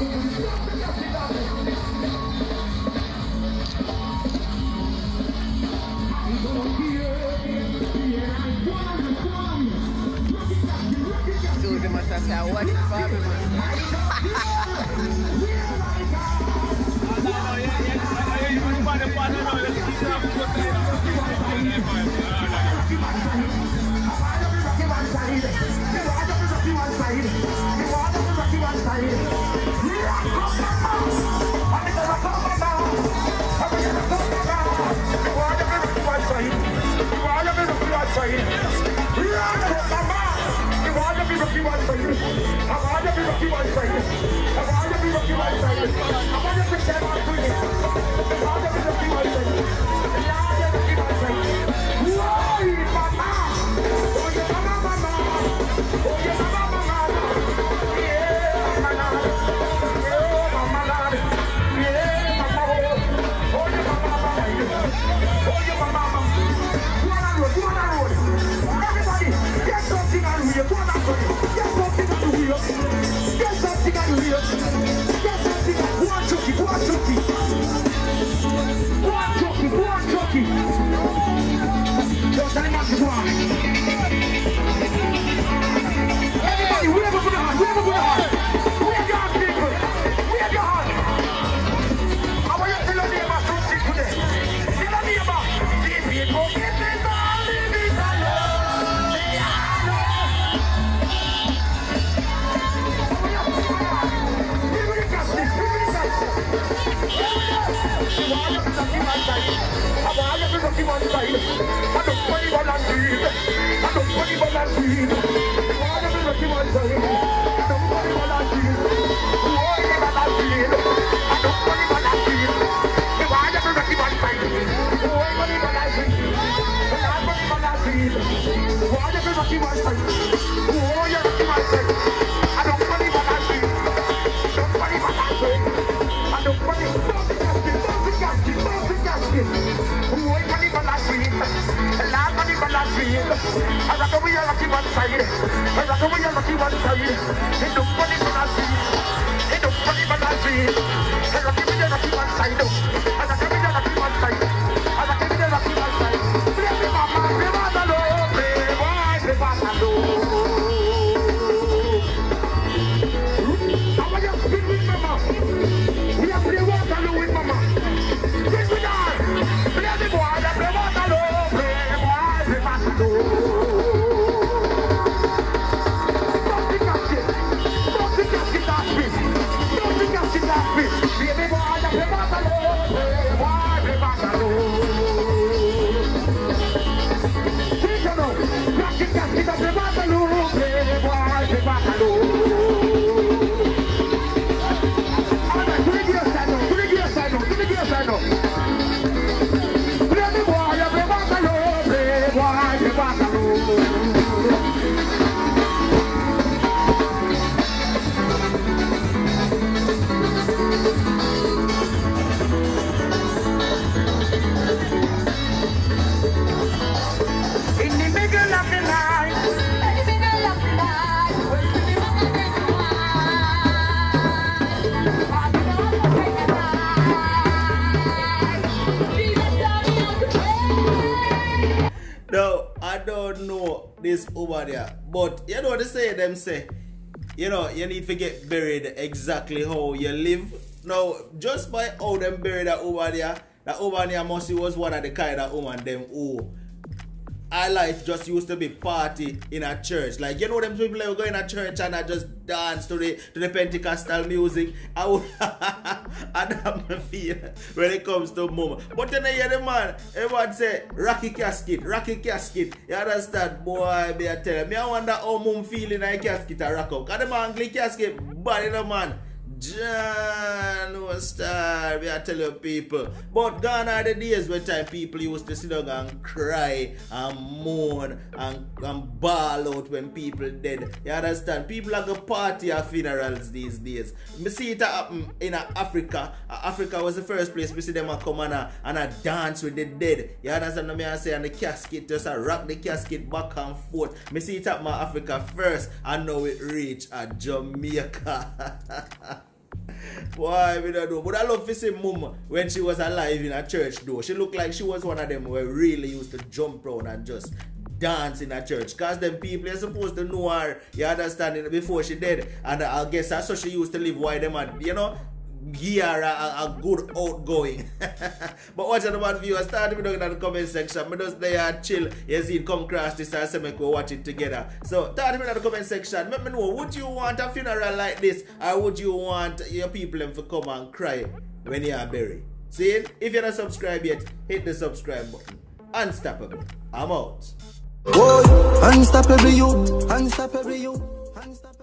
Susie must have said, what is for me, this over there, but you know what they say, them say, you know, you need to get buried exactly how you live. Now, just by how them buried that over there must was one of the kind of woman them who our life just used to be party in a church. Like, you know them people that go in a church and I just dance to the Pentecostal music. I would and have my feel when it comes to mom. But then I hear the man, everyone say, Rocky Casket. You understand? Boy, me I tell you. Me I wonder how mom feel in a casket a rock up. Because the man Angli casket bad in a man. John was star, we are telling people. But gone are the days when time people used to sit down and cry and mourn and bawl out when people dead. You understand? People are going to party at funerals these days. We see it happen in Africa. Africa was the first place we see them come and dance with the dead. You understand what I say? And the casket, just rock the casket back and forth. We see it happen in Africa first and now it reach Jamaica. Boy, we don't know. But I love to see Mum when she was alive in a church though. She looked like she was one of them who really used to jump around and just dance in a church. Cause them people are supposed to know her, you understand, before she dead. And I guess that's how she used to live. Why them and, you know, give her a good outgoing. But watch out about viewers. Start me down in the comment section. Me just there chill. You see it come across this and say we go watch it together. So start me in the comment section. Let me know, would you want a funeral like this, or would you want your people to come and cry when you are buried? See it? If you're not subscribed yet, hit the subscribe button. Unstoppable. I'm out. Boy, unstoppable you, unstoppable you, unstoppable.